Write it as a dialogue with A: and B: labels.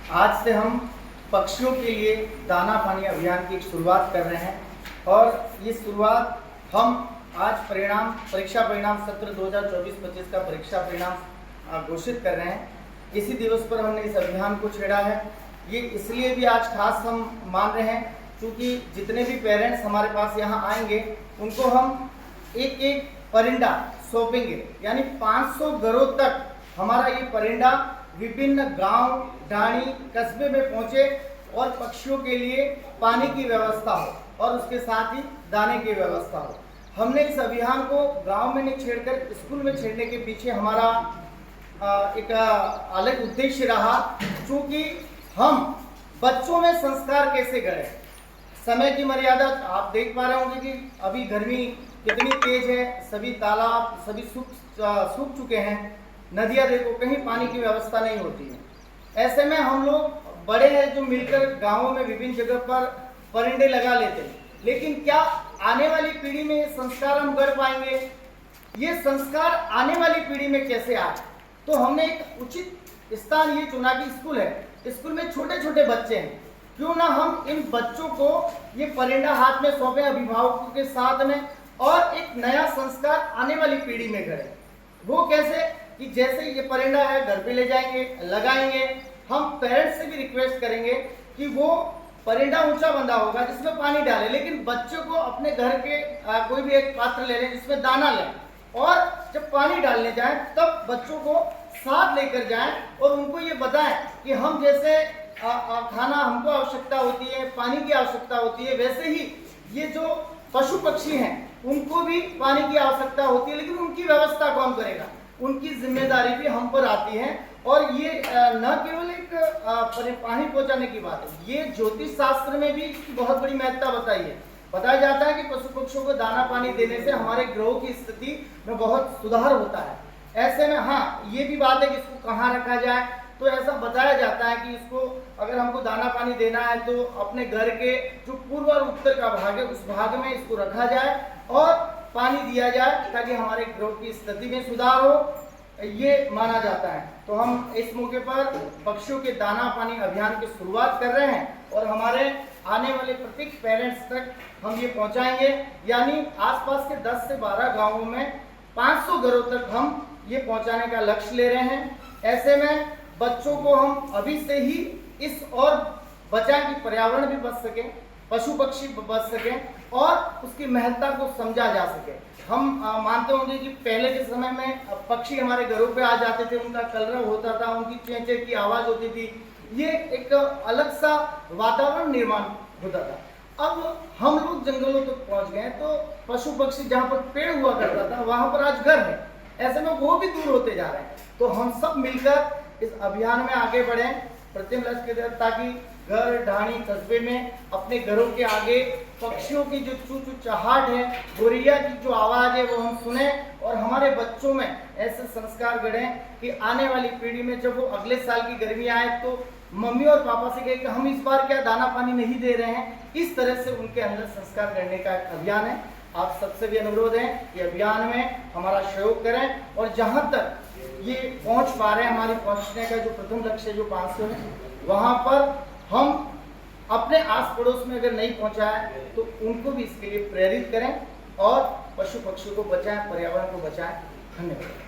A: आज से हम पक्षियों के लिए दाना पानी अभियान की शुरुआत कर रहे हैं और ये शुरुआत हम आज परीक्षा परिणाम सत्र 2024-25 का परीक्षा परिणाम घोषित कर रहे हैं। इसी दिवस पर हमने इस अभियान को छेड़ा है। ये इसलिए भी आज खास हम मान रहे हैं क्योंकि जितने भी पेरेंट्स हमारे पास यहाँ आएंगे उनको हम एक एक परिंदा सौंपेंगे, यानी 500 घरों तक हमारा ये परिंदा विभिन्न गांव, डाणी, कस्बे में पहुंचे और पक्षियों के लिए पानी की व्यवस्था हो और उसके साथ ही दाने की व्यवस्था हो। हमने इस अभियान को गांव में नहीं छेड़कर स्कूल में छेड़ने के पीछे हमारा एक अलग उद्देश्य रहा, क्योंकि हम बच्चों में संस्कार कैसे गढ़े। समय की मर्यादा आप देख पा रहे होंगे कि अभी गर्मी कितनी तेज है, सभी तालाब सभी सूख चुके हैं, नदियाँ देखो कहीं पानी की व्यवस्था नहीं होती है। ऐसे में हम लोग बड़े हैं जो मिलकर गांवों में विभिन्न जगह पर परिंदे लगा लेते हैं, लेकिन क्या आने वाली पीढ़ी में ये संस्कार हम गढ़ पाएंगे? ये संस्कार आने वाली पीढ़ी में कैसे आए? तो हमने एक उचित स्थान ये चुना कि स्कूल है। स्कूल में छोटे छोटे बच्चे हैं, क्यों ना हम इन बच्चों को ये परिंदा हाथ में सौंपे अभिभावकों के साथ में और एक नया संस्कार आने वाली पीढ़ी में करें। वो कैसे कि जैसे ये परिंदा है घर पे ले जाएंगे, लगाएंगे, हम पेरेंट्स से भी रिक्वेस्ट करेंगे कि वो परिंदा ऊंचा बंधा होगा जिसमें पानी डालें, लेकिन बच्चों को अपने घर के कोई भी एक पात्र ले लें जिसमें दाना लें और जब पानी डालने जाएं तब बच्चों को साथ लेकर जाएं और उनको ये बताएं कि हम जैसे खाना हमको आवश्यकता होती है, पानी की आवश्यकता होती है, वैसे ही ये जो पशु पक्षी हैं उनको भी पानी की आवश्यकता होती है, लेकिन उनकी व्यवस्था कौन करेगा? उनकी जिम्मेदारी भी हम पर आती है। और ये न केवल एक पानी पहुंचाने की बात है, ये ज्योतिष शास्त्र में भी इसकी बहुत बड़ी महत्ता बताया जाता है कि पशु पक्षियों को दाना पानी देने से हमारे ग्रहों की स्थिति में बहुत सुधार होता है। ऐसे में हाँ, ये भी बात है कि इसको कहाँ रखा जाए, तो ऐसा बताया जाता है कि इसको अगर हमको दाना पानी देना है तो अपने घर के जो पूर्व और उत्तर का भाग है उस भाग में इसको रखा जाए और पानी दिया जाए ताकि हमारे ग्रह की स्थिति में सुधार हो, ये माना जाता है। तो हम इस मौके पर पक्षियों के दाना पानी अभियान की शुरुआत कर रहे हैं और हमारे आने वाले प्रत्येक पेरेंट्स तक हम ये पहुंचाएंगे, यानी आसपास के 10 से 12 गांवों में 500 घरों तक हम ये पहुंचाने का लक्ष्य ले रहे हैं। ऐसे में बच्चों को हम अभी से ही इस और बचाएं कि पर्यावरण भी बच सके, पशु पक्षी बच सकें और उसकी महत्ता को समझा जा सके। हम मानते होंगे कि पहले के समय में पक्षी हमारे घरों पे आ जाते थे, उनका कलरव होता था, उनकी चें चें की आवाज़ होती थी, ये एक अलग सा वातावरण निर्माण होता था। अब हम लोग जंगलों तक पहुंच गए तो पशु पक्षी जहाँ पर पेड़ हुआ करता था वहाँ पर आज घर है, ऐसे में वो भी दूर होते जा रहे हैं। तो हम सब मिलकर इस अभियान में आगे बढ़ें प्रतिम लक्ष्य के, ताकि घर, ढाणी, कस्बे में अपने घरों के आगे पक्षियों की जो चू चू चहाट है, गोरैया की जो आवाज़ है वो हम सुने और हमारे बच्चों में ऐसे संस्कार गढ़ें कि आने वाली पीढ़ी में जब वो अगले साल की गर्मी आए तो मम्मी और पापा से कहे कि हम इस बार क्या दाना पानी नहीं दे रहे हैं। इस तरह से उनके अंदर संस्कार करने का अभियान है। आप सबसे भी अनुरोध है कि अभियान में हमारा सहयोग करें और जहाँ तक ये पहुँच पा रहे हैं, हमारे पहुँचने का जो प्रथम लक्ष्य जो 500 है वहाँ पर हम अपने आस पड़ोस में अगर नहीं पहुँचाए तो उनको भी इसके लिए प्रेरित करें और पशु पक्षियों को बचाएं, पर्यावरण को बचाएं। धन्यवाद।